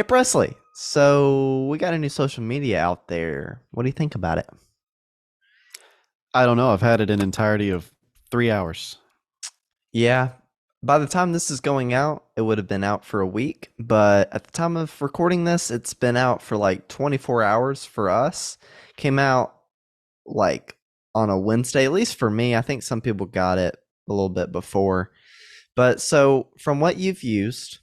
Hey Presley, so we got a new social media out there. What do you think about it? I don't know. I've had it an entirety of 3 hours. Yeah, by the time this is going out, it would have been out for a week, but at the time of recording this, it's been out for like 24 hours for us. Came out like on a Wednesday, at least for me. I think some people got it a little bit before. But so from what you've used,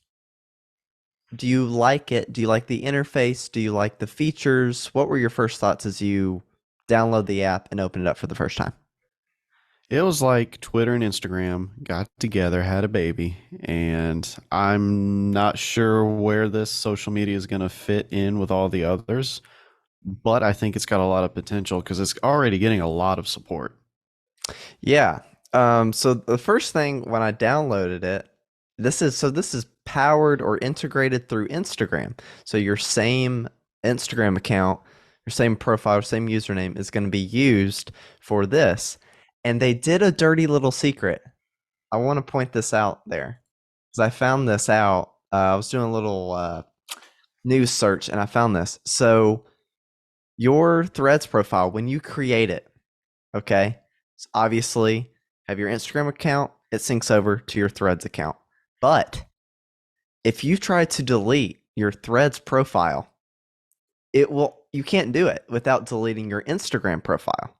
do you like it? Do you like the interface? Do you like the features? What were your first thoughts as you download the app and open it up for the first time? It was like Twitter and Instagram got together, had a baby, and I'm not sure where this social media is going to fit in with all the others, but I think it's got a lot of potential because it's already getting a lot of support. Yeah. So the first thing when I downloaded it, this is powered or integrated through Instagram. So your same Instagram account, your same profile, same username is going to be used for this. And they did a dirty little secret. I want to point this out there because I found this out. I was doing a little news search and I found this. So your Threads profile, when you create it, okay, so obviously have your Instagram account, it syncs over to your Threads account. But if you try to delete your Threads profile, you can't do it without deleting your Instagram profile.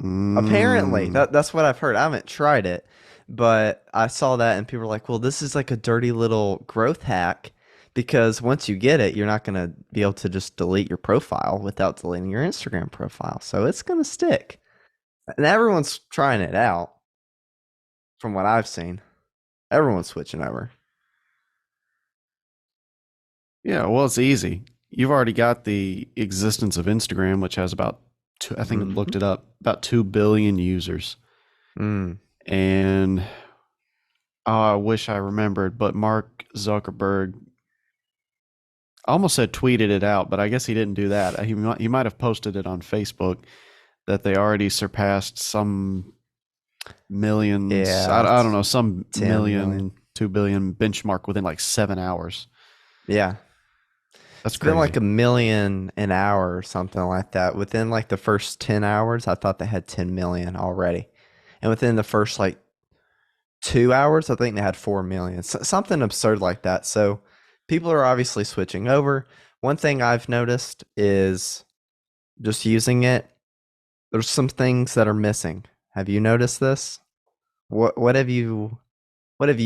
Apparently, Mm. that's what I've heard. I haven't tried it, but I saw that and people were like, "Well, this is like a dirty little growth hack because once you get it, you're not going to be able to just delete your profile without deleting your Instagram profile. So it's going to stick." And everyone's trying it out from what I've seen. Everyone's switching over. Yeah, well, it's easy. You've already got the existence of Instagram, which has about two, I think I Hmm. looked it up, about 2 billion users. Mm. And I wish I remembered, but Mark Zuckerberg I almost said tweeted it out, but I guess he didn't do that. He might have posted it on Facebook that they already surpassed some millions. Yeah, I don't it's know, some 10 million. million, 2 billion benchmark within like 7 hours. Yeah. That's It's been like crazy. a million an hour or something like that. Within like the first 10 hours, I thought they had 10 million already. And within the first like 2 hours, I think they had 4 million. Something absurd like that. So people are obviously switching over. One thing I've noticed is just using it, there's some things that are missing. Have you noticed this? What have you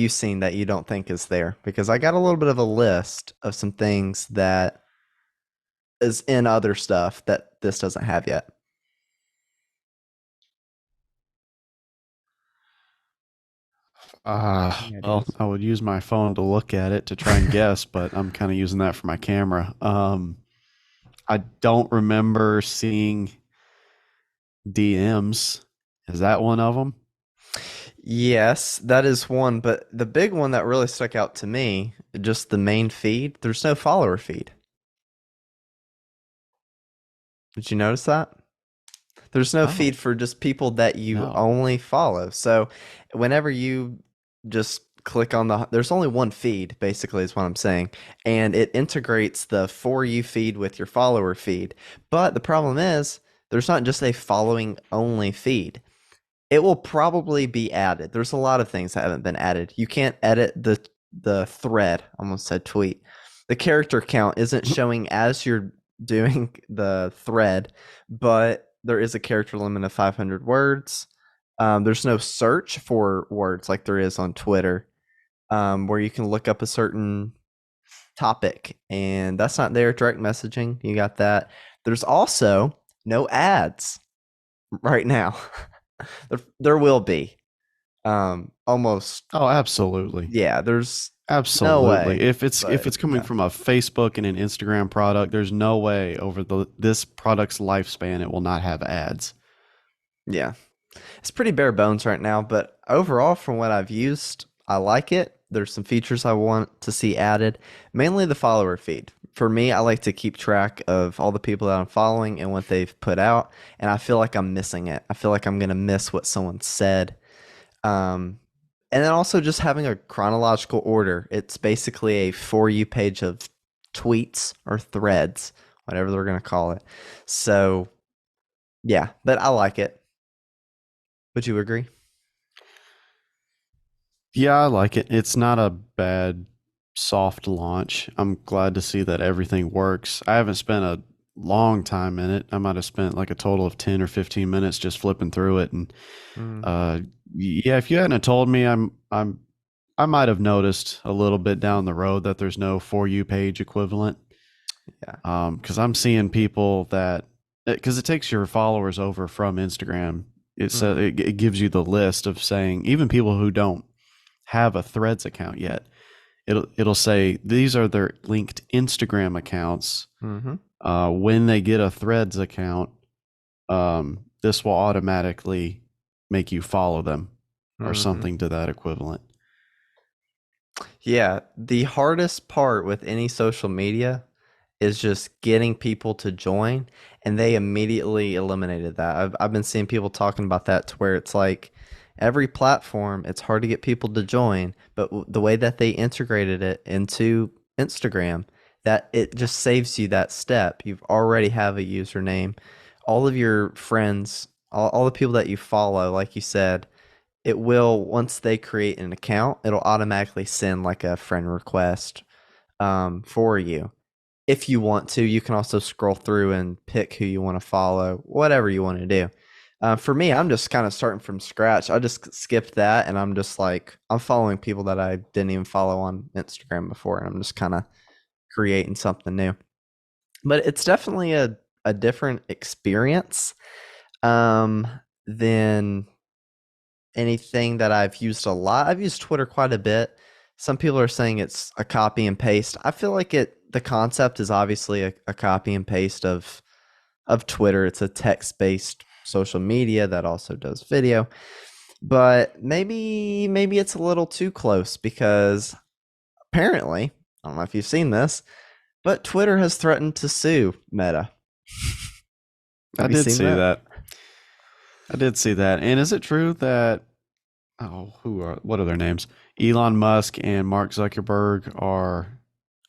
seen that you don't think is there? Because I got a little bit of a list of some things that is in other stuff that this doesn't have yet. Any Well, ideas? I would use my phone to look at it to try and guess, but I'm kind of using that for my camera. I don't remember seeing DMs. Is that one of them? Yes, that is one, but the big one that really stuck out to me, just the main feed, there's no follower feed. Did you notice that? There's no Oh, feed for just people that you no. only follow. So whenever you just click on there's only one feed, basically, is what I'm saying. And it integrates the For You feed with your follower feed. But the problem is, there's not just a following only feed. It will probably be added. There's a lot of things that haven't been added. You can't edit the thread. I almost said tweet. The character count isn't showing as you're doing the thread, but there is a character limit of 500 words. There's no search for words like there is on Twitter, where you can look up a certain topic, and that's not there. Direct messaging, you got that. There's also no ads right now. There will be. Almost, Oh, absolutely. yeah, there's no Absolutely. way, If it's but coming yeah. from a Facebook and an Instagram product, there's no way over this product's lifespan it will not have ads. Yeah. It's pretty bare bones right now, but overall, from what I've used, I like it. There's some features I want to see added, mainly the follower feed. For me, I like to keep track of all the people that I'm following and what they've put out, and I feel like I'm missing it. I feel like I'm gonna miss what someone said. Um, And then also just having a chronological order. It's basically a For You page of tweets or threads, whatever they're going to call it. So, yeah, but I like it. Would you agree? Yeah, I like it. It's not a bad soft launch. I'm glad to see that everything works. I haven't spent a long time in it. I might have spent like a total of 10 or 15 minutes just flipping through it. And Mm, uh yeah, if you hadn't have told me, I might have noticed a little bit down the road that there's no For You page equivalent. yeah. Because I'm seeing people that, because it takes your followers over from Instagram. Hmm. It gives you the list of saying, even people who don't have a Threads account yet, it'll say these are their linked Instagram accounts. Hmm. When they get a Threads account, this will automatically make you follow them or Hmm. something to that equivalent. Yeah, the hardest part with any social media is just getting people to join, and they immediately eliminated that. I've been seeing people talking about that to where it's like every platform, it's hard to get people to join, but the way that they integrated it into Instagram, that it just saves you that step. You've already have a username, all of your friends, all the people that you follow, like you said, it will once they create an account, it'll automatically send like a friend request for you. If you want to, you can also scroll through and pick who you want to follow, whatever you want to do. For me, I'm just kind of starting from scratch. I just skipped that, and I'm just like I'm following people that I didn't even follow on Instagram before, and I'm just kind of creating something new. But it's definitely a different experience um, than anything that I've used a lot. I've used Twitter quite a bit. Some people are saying it's a copy and paste. I feel like the concept is obviously a copy and paste of Twitter. It's a text-based social media that also does video. But maybe it's a little too close because apparently, I don't know if you've seen this, but Twitter has threatened to sue Meta. I Have you did seen see that? that. I did see that. And is it true that, oh, what are their names? Elon Musk and Mark Zuckerberg are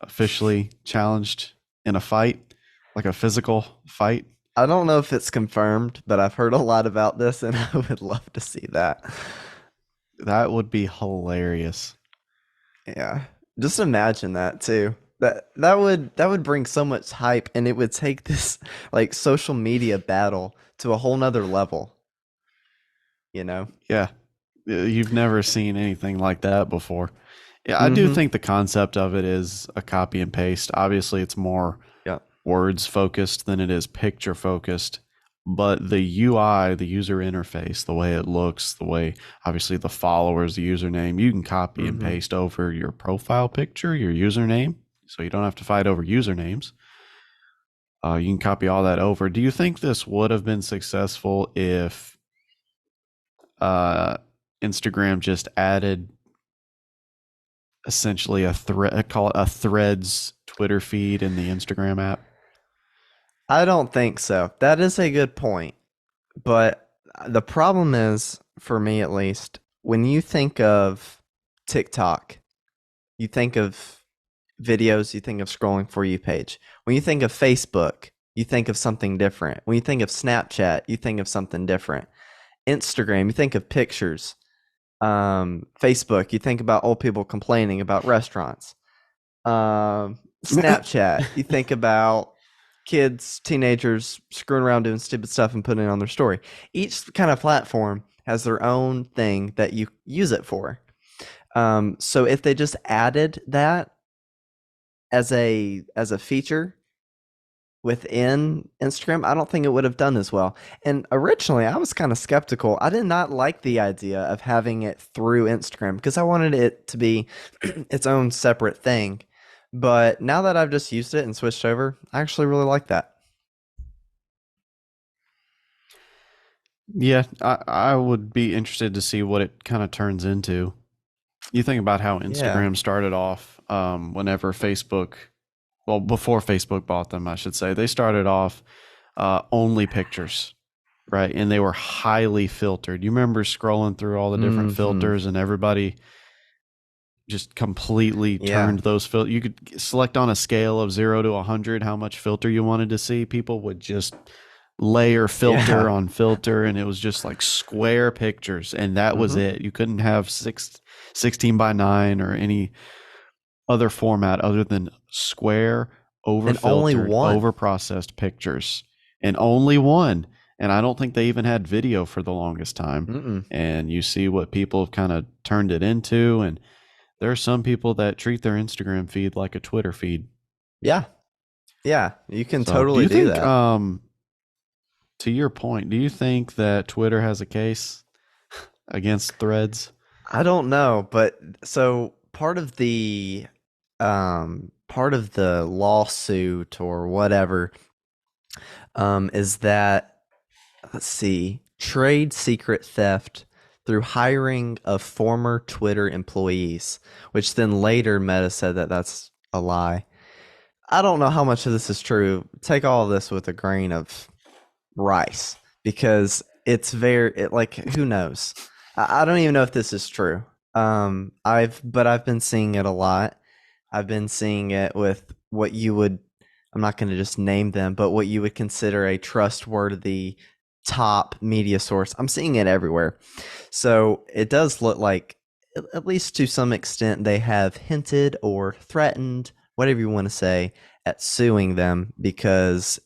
officially challenged in a fight, like a physical fight? I don't know if it's confirmed, but I've heard a lot about this and I would love to see that. That would be hilarious. Yeah. Just imagine that too. That would bring so much hype and it would take this like social media battle to a whole nother level, you know? Yeah. You've never seen anything like that before. Yeah, I do Mm-hmm. think the concept of it is a copy and paste. Obviously, it's more Yeah. words focused than it is picture focused. But the UI, the user interface, the way it looks, the way obviously the followers, the username, you can copy and Mm-hmm. paste over your profile picture, your username. So you don't have to fight over usernames. You can copy all that over. Do you think this would have been successful if uh, Instagram just added essentially a thread, call it a Threads Twitter feed in the Instagram app? I don't think so. That is a good point. But the problem is, for me at least, when you think of TikTok, you think of videos, you think of scrolling for you page. When you think of Facebook, you think of something different. When you think of Snapchat, you think of something different. Instagram, you think of pictures. Facebook, you think about old people complaining about restaurants. Snapchat, you think about kids, teenagers screwing around doing stupid stuff and putting it on their story. Each kind of platform has their own thing that you use it for. So if they just added that as a feature within Instagram, I don't think it would have done as well. And originally, I was kind of skeptical. I did not like the idea of having it through Instagram because I wanted it to be its own separate thing. But now that I've just used it and switched over, I actually really like that. Yeah, I would be interested to see what it kind of turns into. You think about how Yeah. Instagram started off whenever Facebook, well, before Facebook bought them, I should say. They started off only pictures. right? And they were highly filtered. You remember scrolling through all the different Hmm. filters, and everybody just completely Yeah. turned those filters. You could select on a scale of 0 to 100 how much filter you wanted to see. People would just layer filter Yeah. on filter, and it was just like square pictures, and that was Hmm. it. You couldn't have 16:9 or any other format other than square, over And only filtered, one. over processed pictures, and only one. And I don't think they even had video for the longest time. Mm-mm. And you see what people have kind of turned it into. And there are some people that treat their Instagram feed like a Twitter feed. Yeah. Yeah. You can So, do totally you do think, that. to your point, do you think that Twitter has a case against Threads? I don't know, but so part of the lawsuit or whatever is that, let's see, trade secret theft through hiring of former Twitter employees, which then later Meta said that that's a lie. I don't know how much of this is true. Take all of this with a grain of rice because like who knows? I don't even know if this is true. I've been seeing it a lot. I've been seeing it with what you would, I'm not going to just name them, but what you would consider a trustworthy top media source. I'm seeing it everywhere. So it does look like, at least to some extent, they have hinted or threatened, whatever you want to say, at suing them because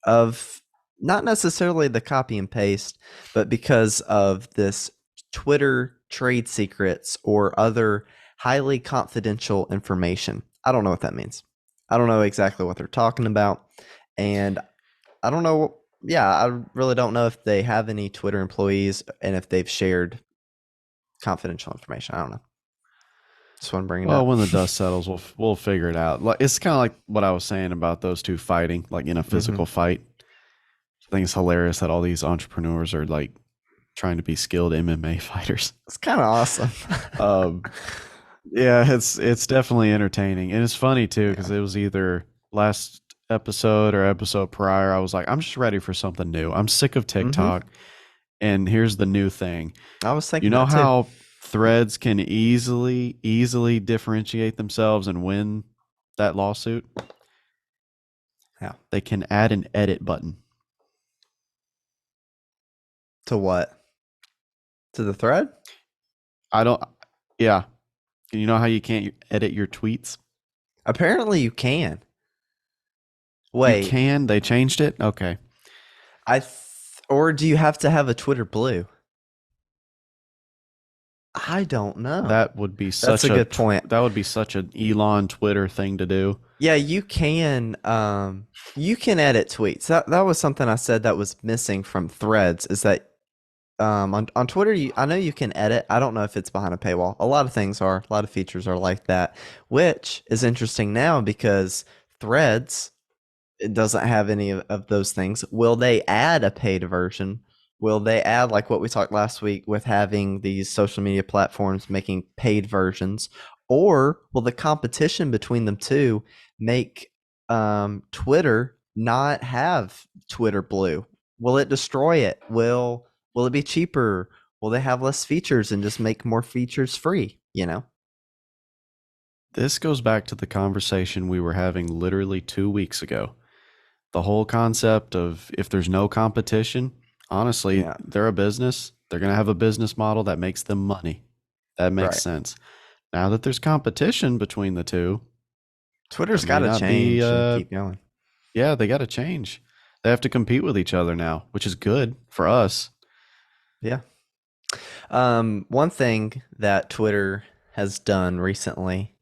of not necessarily the copy and paste, but because of this Twitter trade secrets or other highly confidential information. I don't know what that means. I don't know exactly what they're talking about. And I don't know. Yeah, I really don't know if they have any Twitter employees and if they've shared confidential information. I don't know. Just want to bring it Well, up. when the dust settles, we'll figure it out. Like, it's kind of like what I was saying about those two fighting, like in a Hmm. physical fight. I think it's hilarious that all these entrepreneurs are like trying to be skilled MMA fighters. It's kind of awesome. Um, yeah, it's definitely entertaining, and it's funny too because Yeah. it was either last episode or episode prior. I was like, I'm just ready for something new. I'm sick of Hmm. TikTok, and here's the new thing. I was You thinking know that too. how Threads can easily differentiate themselves and win that lawsuit? Yeah. They can add an edit button. To what? To the thread? I don't. Yeah, you know how you can't edit your tweets? Apparently you can. You Wait, can. They changed it. Okay. or do you have to have a Twitter Blue? I don't know. That would be That's such a good point. that would be such an Elon Twitter thing to do. Yeah, you can edit tweets. That was something I said that was missing from Threads is that on Twitter I know you can edit. I don't know if it's behind a paywall. A lot of things are, a lot of features are like that, which is interesting now because Threads, it doesn't have any of those things. Will they add a paid version? Will they add like what we talked last week with having these social media platforms making paid versions? Or will the competition between them two make Twitter not have Twitter Blue? Will it destroy it? Will it be cheaper? Will they have less features and just make more features free? You know? This goes back to the conversation we were having literally 2 weeks ago. The whole concept of if there's no competition, honestly, Yeah, they're a business. They're going to have a business model that makes them money. That makes right. sense. Now that there's competition between the two, Twitter's it got may to not be, change and keep going. yeah, they got to change. They have to compete with each other now, which is good for us. Yeah. One thing that Twitter has done recently,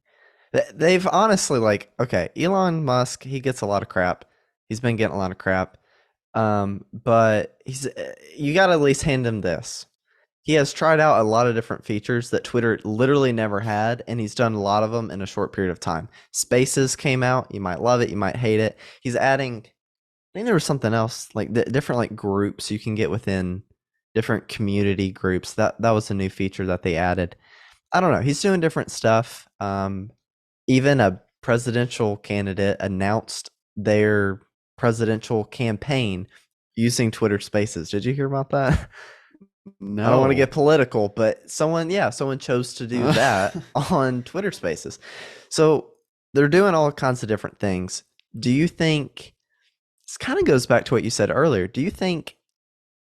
they've honestly like, okay, Elon Musk, he gets a lot of crap. He's been getting a lot of crap. But you got to at least hand him this. He has tried out a lot of different features that Twitter literally never had, and he's done a lot of them in a short period of time. Spaces came out. You might love it, you might hate it. He's adding, I think there was something else like different like groups you can get within different community groups. That was a new feature that they added. I don't know. He's doing different stuff. Even a presidential candidate announced their presidential campaign using Twitter Spaces. Did you hear about that? I don't want to get No. political, but someone chose to do that on Twitter Spaces. So they're doing all kinds of different things. Do you think this kind of goes back to what you said earlier? Do you think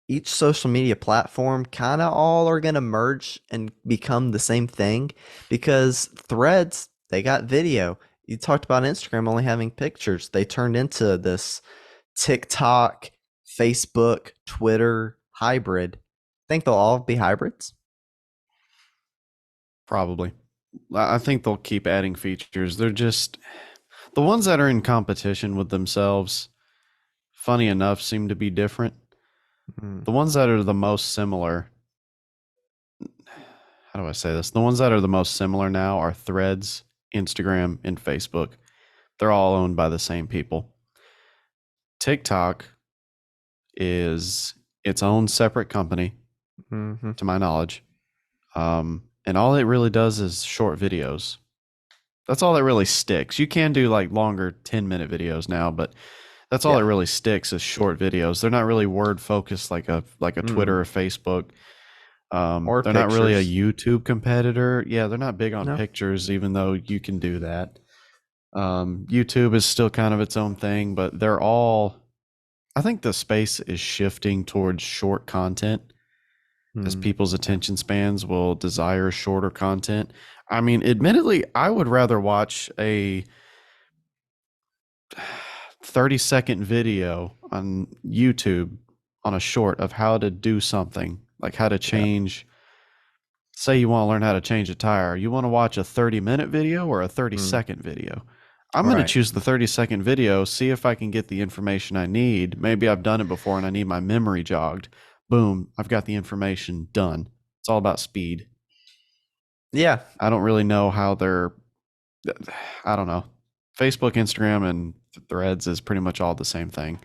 each social media platform kind of all are going to merge and become the same thing? Because Threads, they got video. You talked about Instagram only having pictures. They turned into this TikTok, Facebook, Twitter hybrid. Think they'll all be hybrids? Probably. I think they'll keep adding features. They're just the ones that are in competition with themselves, funny enough, seem to be different. Mm, The ones that are the most similar, how do I say this? The ones that are the most similar now are Threads, Instagram, and Facebook. They're all owned by the same people. TikTok is its own separate company, mhm. to my knowledge. And all it really does is short videos. That's all that really sticks. You can do like longer 10-minute videos now, but that's all Yeah. that really sticks is short videos. They're not really word focused like a Mm. Twitter or Facebook. Or They're not really a pictures. YouTube competitor. Yeah, they're not big on No. pictures, even though you can do that. YouTube is still kind of its own thing, but they're all. I think the space is shifting towards short content as Mm. people's attention spans will desire shorter content. I mean, admittedly, I would rather watch a 30-second video on YouTube on a short of how to do something, like how to Yeah. change. Say you want to learn how to change a tire. You want to watch a 30-minute video or a Mm. 30-second video? I'm going to Right. choose the 30-second video, see if I can get the information I need. Maybe I've done it before and I need my memory jogged. Boom, I've got the information done. It's all about speed. Yeah. I don't really know how they're, I don't know. Facebook, Instagram, and Threads is pretty much all the same thing.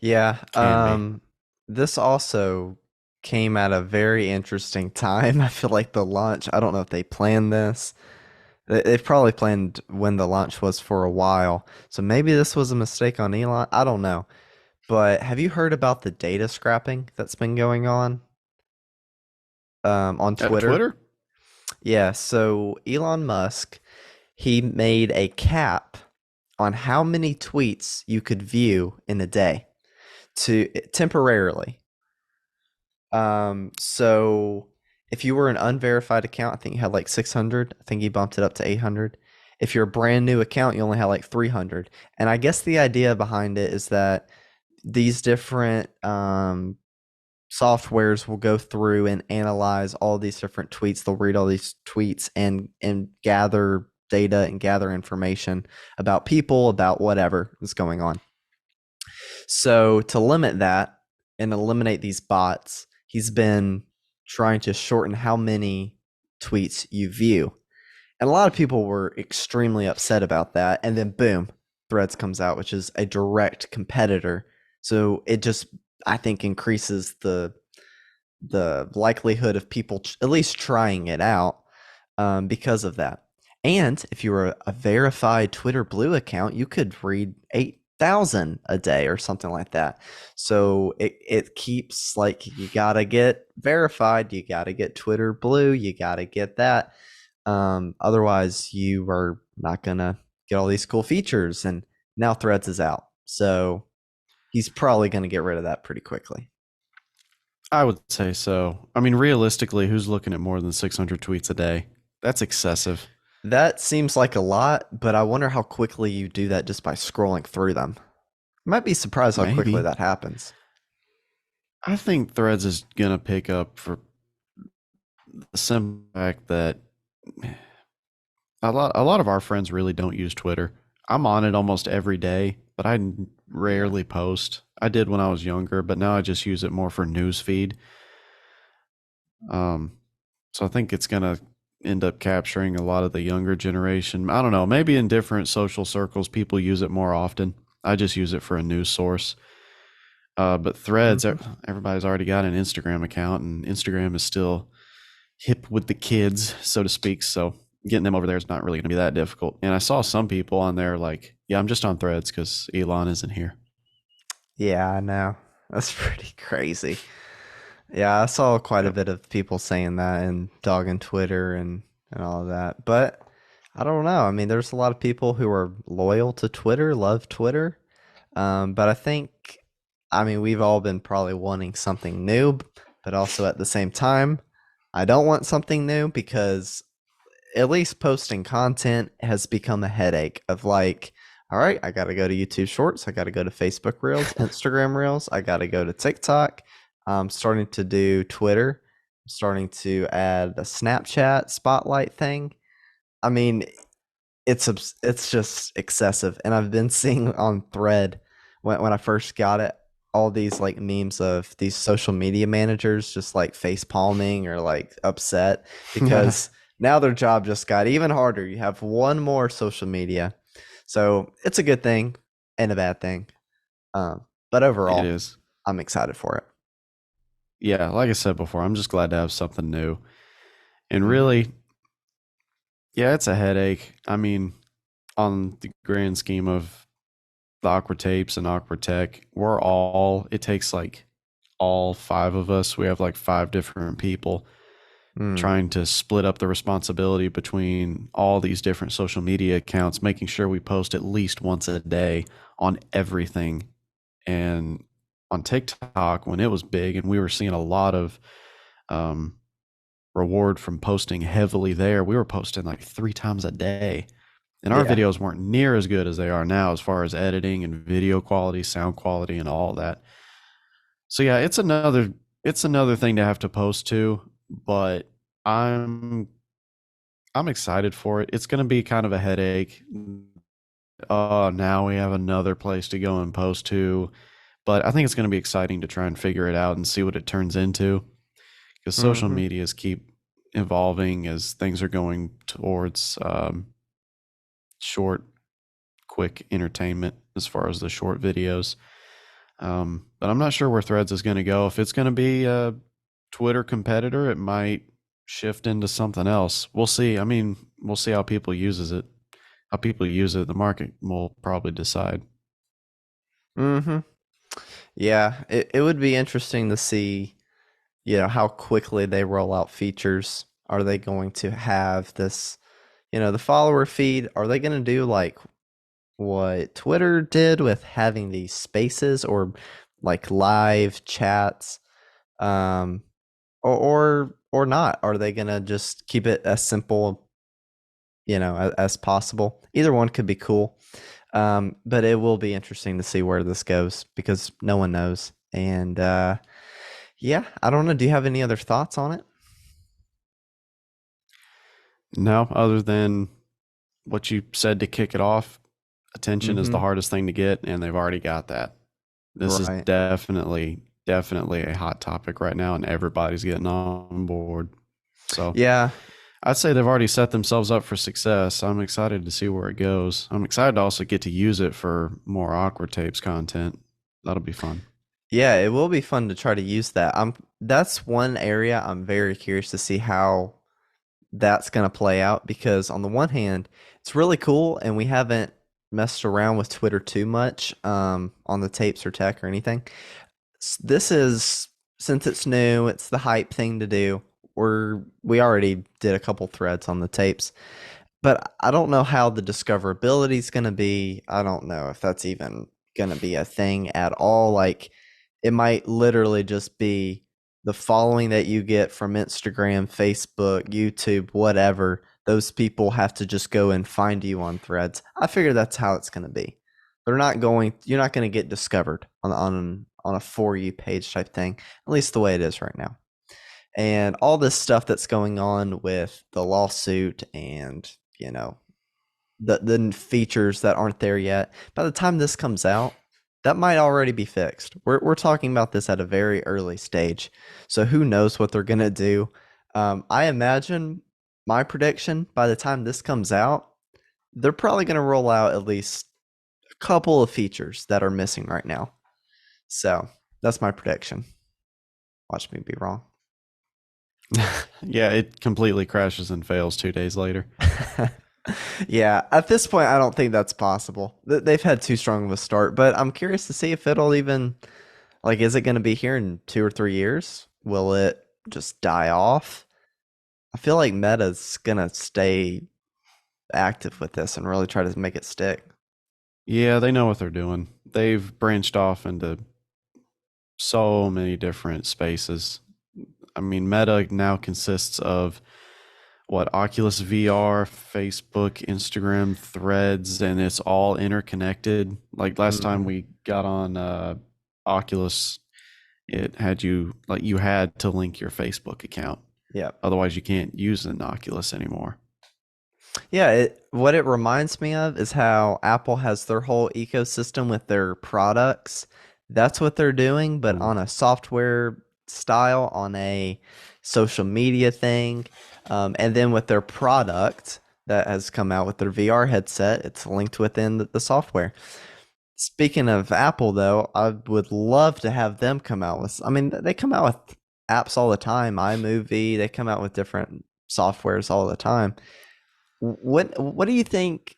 Yeah. Can be. This also came at a very interesting time. I feel like the launch, I don't know if they planned this. They've probably planned when the launch was for a while. So maybe this was a mistake on Elon. I don't know. But have you heard about the data scrapping that's been going on At Twitter? Twitter? Yeah, so Elon Musk, he made a cap on how many tweets you could view in a day to temporarily. So if you were an unverified account, I think you had like 600. I think he bumped it up to 800. If you're a brand new account, you only had like 300. And I guess the idea behind it is that these different softwares will go through and analyze all these different tweets. They'll read all these tweets and gather data and gather information about people, about whatever is going on. So to limit that and eliminate these bots, he's been trying to shorten how many tweets you view. And a lot of people were extremely upset about that. And then boom, Threads comes out, which is a direct competitor. So it just, I think, increases the likelihood of people at least trying it out because of that. And if you were a verified Twitter Blue account, you could read 8,000 a day or something like that. So it keeps like you gotta get verified, you gotta get Twitter Blue, you gotta get that. Otherwise, you are not gonna get all these cool features. And now Threads is out, so he's probably gonna get rid of that pretty quickly. I would say so. I mean, realistically, who's looking at more than 600 tweets a day? That's excessive. That seems like a lot, but I wonder how quickly you do that just by scrolling through them. Might be surprised how quickly Maybe. that happens. I think Threads is going to pick up for the simple fact that a lot of our friends really don't use Twitter. I'm on it almost every day, but I Yeah. rarely post. I did when I was younger, but now I just use it more for news feed. Um, so I think it's going to end up capturing a lot of the younger generation. I don't know, maybe in different social circles people use it more often. I just use it for a news source. But Threads, Mhm. everybody's already got an Instagram account, and Instagram is still hip with the kids, so to speak. So getting them over there is not really going to be that difficult. And I saw some people on there like, yeah, I'm just on Threads because Elon isn't here. Yeah, I know. That's pretty crazy. Yeah, I saw quite a Yep. bit of people saying that and dogging Twitter and all of that. But I don't know. I mean, there's a lot of people who are loyal to Twitter, love Twitter. But I think, I mean, we've all been probably wanting something new, but also at the same time, I don't want something new because at least posting content has become a headache of like, all right, I got to go to YouTube Shorts, I got to go to Facebook Reels, Instagram Reels, I got to go to TikTok. I'm starting to do Twitter, I'm starting to add a Snapchat spotlight thing. I mean, it's just excessive, and I've been seeing on Thread when I first got it all these like memes of these social media managers just like face palming or like upset because now their job just got even harder. You have one more social media, so it's a good thing and a bad thing. But It overall, is. I'm excited for it. Yeah, like I said before, I'm just glad to have something new. And Mhm. really, yeah, it's a headache. I mean, on the grand scheme of the Awkward Tapes and Awkward Tech, it takes like all five of us. We have like five different people Mm. trying to split up the responsibility between all these different social media accounts, making sure we post at least once a day on everything. And on TikTok, when it was big and we were seeing a lot of um, reward from posting heavily there, we were posting like 3 times a day. And our Yeah. videos weren't near as good as they are now as far as editing and video quality, sound quality, and all that. So yeah, it's another thing to have to post to, but I'm I'm excited for it. It's going to be kind of a headache. Oh, now we have another place to go and post to, but I think it's going to be exciting to try and figure it out and see what it turns into because social Mhm. medias keep evolving as things are going towards short, quick entertainment as far as the short videos. But I'm not sure where Threads is going to go. If it's going to be a Twitter competitor, it might shift into something else. We'll see. I mean, we'll see how people uses it. How people use it, the market will probably decide. Mhm. Yeah, it would be interesting to see, how quickly they roll out features. Are they going to have this, the follower feed? Are they going to do like what Twitter did with having these spaces or like live chats? Um, or not? Are they going to just keep it as simple, as possible? Either one could be cool. But it will be interesting to see where this goes because no one knows. And yeah, I don't know. Do you have any other thoughts on it? No, other than what you said to kick it off, attention is the Mm-hmm. hardest thing to get, and they've already got that. This is Right. definitely a hot topic right now, and everybody's getting on board. So Yeah. I'd say they've already set themselves up for success. I'm excited to see where it goes. I'm excited to also get to use it for more Awkward Tapes content. That'll be fun. Yeah, it will be fun to try to use that. That's one area I'm very curious to see how that's going to play out because on the one hand, it's really cool and we haven't messed around with Twitter too much on the tapes or tech or anything. This is since it's new, it's the hype thing to do. We already did a couple threads on the tapes, but I don't know how the discoverability is going to be. I don't know if that's even going to be a thing at all. Like, it might literally just be the following that you get from Instagram, Facebook, YouTube, whatever. Those people have to just go and find you on threads. I figure that's how it's going to be. You're not going to get discovered on a For You page type thing, at least the way it is right now. And all this stuff that's going on with the lawsuit and, the features that aren't there yet. By the time this comes out, that might already be fixed. We're talking about this at a very early stage. So who knows what they're gonna do. I imagine my prediction by the time this comes out, they're probably gonna roll out at least a couple of features that are missing right now. So that's my prediction. Watch me be wrong. Yeah, it completely crashes and fails 2 days later. Yeah, at this point, I don't think that's possible. They've had too strong of a start, but I'm curious to see if it'll even like, is it going to be here in 2 or 3 years? Will it just die off? I feel like Meta's gonna stay active with this and really try to make it stick. Yeah, they know what they're doing. They've branched off into so many different spaces. I mean, Meta now consists of what, Oculus VR, Facebook, Instagram, Threads, and it's all interconnected. Like last time Hmm. we got on Oculus, it had you like you had to link your Facebook account. Yep. Otherwise, you can't use an Oculus anymore. Yeah, what it reminds me of is how Apple has their whole ecosystem with their products. That's what they're doing, but Mm. on a software style, on a social media thing. And then with their product that has come out with their VR headset, it's linked within the software. Speaking of Apple, though, I would love to have them come out with. I mean, they come out with apps all the time. iMovie, they come out with different softwares all the time. What do you think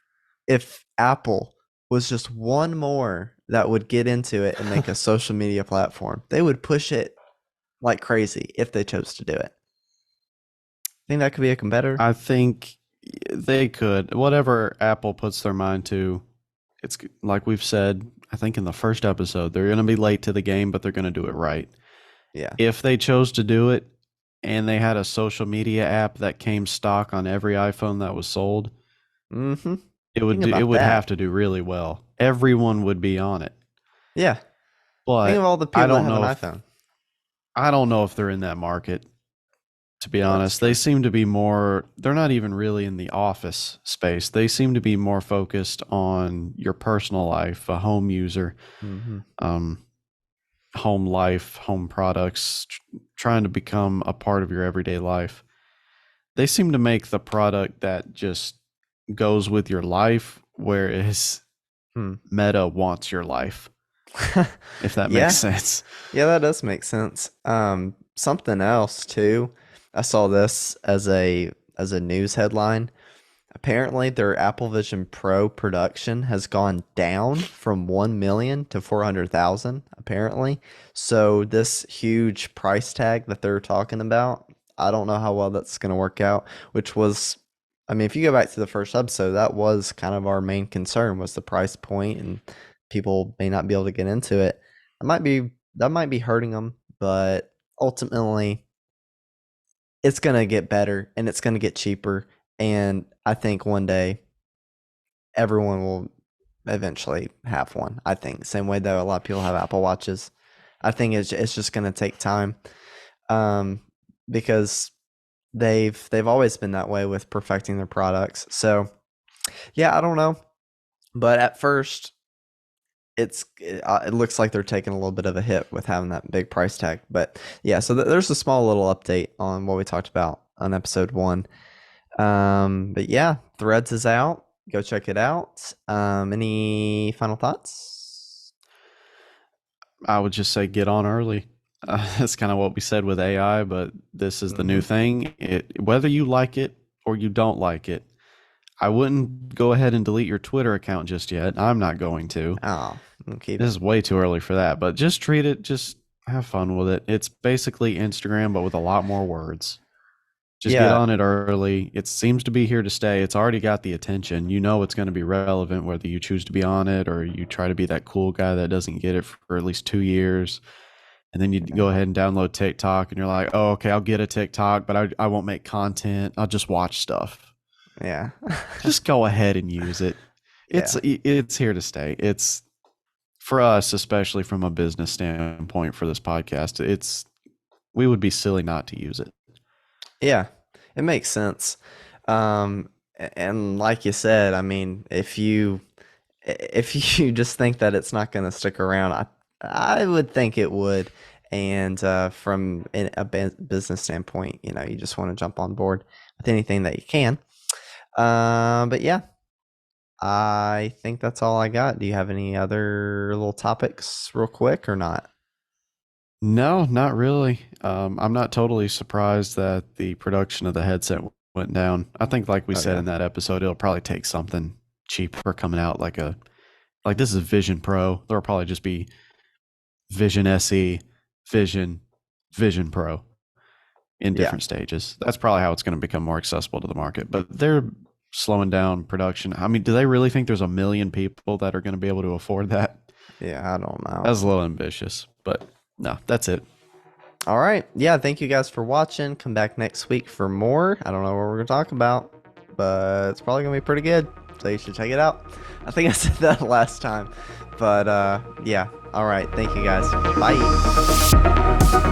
if Apple was just one more that would get into it and make a social media platform? They would push it like crazy if they chose to do it. Think that could be a competitor? I think they could. Whatever Apple puts their mind to, it's like we've said, I think in the first episode, they're going to be late to the game, but they're going to do it right. Yeah. If they chose to do it and they had a social media app that came stock on every iPhone that was sold, Mm-hmm. it Think it about would have that. to do really well. Everyone would be on it. Yeah. Think of But all the I people that don't have an know if iPhone. I don't know if they're in that market, to be Yeah, that's honest. They true. seem to be more, they're not even really in the office space. They seem to be more focused on your personal life, a home user, Mm-hmm. um, home life, home products, trying to become a part of your everyday life. They seem to make the product that just goes with your life, whereas Hmm. Meta wants your life, if that makes Yeah. sense. Yeah, that does make sense. Something else too. I saw this as a news headline. Apparently, their Apple Vision Pro production has gone down from 1 million to 400,000, apparently. So this huge price tag that they're talking about, I don't know how well that's going to work out, which was, I mean, if you go back to the first episode, that was kind of our main concern was the price point and people may not be able to get into it. That might be hurting them, but ultimately it's going to get better and it's going to get cheaper. And I think one day everyone will eventually have one. I think same way that a lot of people have Apple Watches. I think it's just going to take time, um, because they've always been that way with perfecting their products. So yeah, I don't know, but at first it looks like they're taking a little bit of a hit with having that big price tag. But yeah, so there's a small little update on what we talked about on episode one. But yeah, Threads is out. Go check it out. Any final thoughts? I would just say get on early. That's kind of what we said with AI, but this is the new Hmm. thing. Whether you like it or you don't like it, I wouldn't go ahead and delete your Twitter account just yet. I'm not going to. Oh, we'll keep This it. is way too early for that, but just treat it, just have fun with it. It's basically Instagram, but with a lot more words. Just get Yeah, on it early. It seems to be here to stay. It's already got the attention. You know it's going to be relevant whether you choose to be on it or you try to be that cool guy that doesn't get it for at least 2 years. And then you go yeah, ahead and download TikTok and you're like, oh, okay, I'll get a TikTok, but I won't make content. I'll just watch stuff. yeah, Just go ahead and use it. yeah, It's here to stay. It's for us, especially from a business standpoint for this podcast. We would be silly not to use it. yeah. It makes sense. And like you said, I mean, if you just think that it's not going to stick around, I would think it would. And from a business standpoint, you know, you just want to jump on board with anything that you can. But yeah, I think that's all I got. Do you have any other little topics, real quick, or not? No, not really. I'm not totally surprised that the production of the headset went down. I think, like we Oh, said yeah. in that episode, it'll probably take something cheaper coming out, like this is Vision Pro. There'll probably just be Vision SE, Vision, Vision Pro in Yeah. different stages. That's probably how it's going to become more accessible to the market. But they're slowing down production. I mean, do they really think there's a million people that are going to be able to afford that? Yeah, I don't know. That's a little ambitious, but no, that's it. All right. Yeah, thank you guys for watching. Come back next week for more. I don't know what we're going to talk about, but it's probably going to be pretty good. So you should check it out. I think I said that last time. But yeah. All right. Thank you guys. Bye.